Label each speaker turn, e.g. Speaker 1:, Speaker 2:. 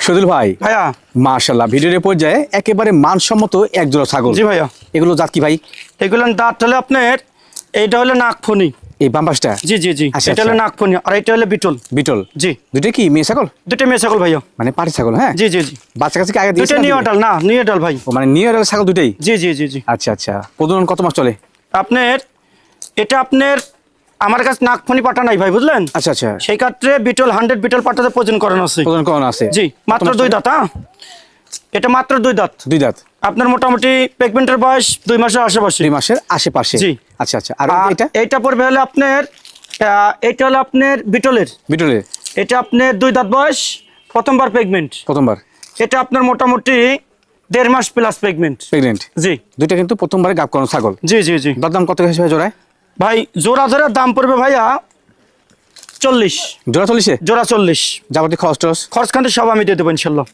Speaker 1: শহীদুল ভাই
Speaker 2: ভাইয়া
Speaker 1: মাশাআল্লাহ ভিডিওর পর্যায়ে একেবারে মানসম্মত এক জোড়া ছাগল।
Speaker 2: জি ভাইয়া,
Speaker 1: এগুলো জাত কি ভাই?
Speaker 2: এগুলো দাঁত হলে আপনার এইটা হলো নাগফণি।
Speaker 1: এই বাম্পাসটা
Speaker 2: জি জি জি,
Speaker 1: আচ্ছা,
Speaker 2: এটা হলো নাগফণি আর এটা হলো বিটল।
Speaker 1: বিটল।
Speaker 2: জি,
Speaker 1: দুটো কি মেয়ে ছাগল?
Speaker 2: দুটো মেয়ে ছাগল ভাইয়া।
Speaker 1: মানে পাটি ছাগল? হ্যাঁ
Speaker 2: জি জি জি,
Speaker 1: বাচ্চা কাছে কি আগে
Speaker 2: দুটো
Speaker 1: দিয়েছেন?
Speaker 2: নিউ অডাল না, নিউ অডাল ভাই।
Speaker 1: ও মানে নিউ এডাল ছাগল দুটেই?
Speaker 2: জি জি জি জি।
Speaker 1: আচ্ছা আচ্ছা, প্রজনন কত মাস চলে?
Speaker 2: আপনার এটা আপনার আমার কাছে নাগফণি পাটা নাই ভাই, বুঝলেন?
Speaker 1: আচ্ছা আচ্ছা,
Speaker 2: সেই ক্ষেত্রে বিটল 100 বিটল পাটাতে প্রয়োজন করানো আছে।
Speaker 1: প্রজনন করানো আছে?
Speaker 2: জি, মাত্র 2 দাঁত। হ্যাঁ, এটা মাত্র 2 দাঁত।
Speaker 1: 2 দাঁত।
Speaker 2: আপনার মোটামুটি প্রেগনেন্টের বয়স 2 মাসের আশেপাশে।
Speaker 1: 2 মাসের আশেপাশে?
Speaker 2: জি।
Speaker 1: আচ্ছা আচ্ছা, আর এটা?
Speaker 2: এইটা পড়বে হলে আপনার এটা হলো আপনার বিটলের।
Speaker 1: বিটলের?
Speaker 2: এটা আপনার 2 দাঁত বয়স, প্রথমবার প্রেগনেন্ট।
Speaker 1: প্রথমবার?
Speaker 2: এটা আপনার মোটামুটি 1.5 মাস প্লাস প্রেগনেন্ট।
Speaker 1: প্রেগনেন্ট?
Speaker 2: জি।
Speaker 1: দুইটা কিন্তু প্রথমবারে গাব করানো ছাগল।
Speaker 2: জি জি জি।
Speaker 1: দাম কত হিসেবে জোড়ায়?
Speaker 2: ভাই জোড়া ধরে দাম পড়বে ভাইয়া 40।
Speaker 1: জোড়া 40-এ?
Speaker 2: জোড়া 40।
Speaker 1: যাবতীয় খরচ টরচ?
Speaker 2: খরচ খান্তি সব আমি দিয়ে দেবো ইনশাল্লাহ।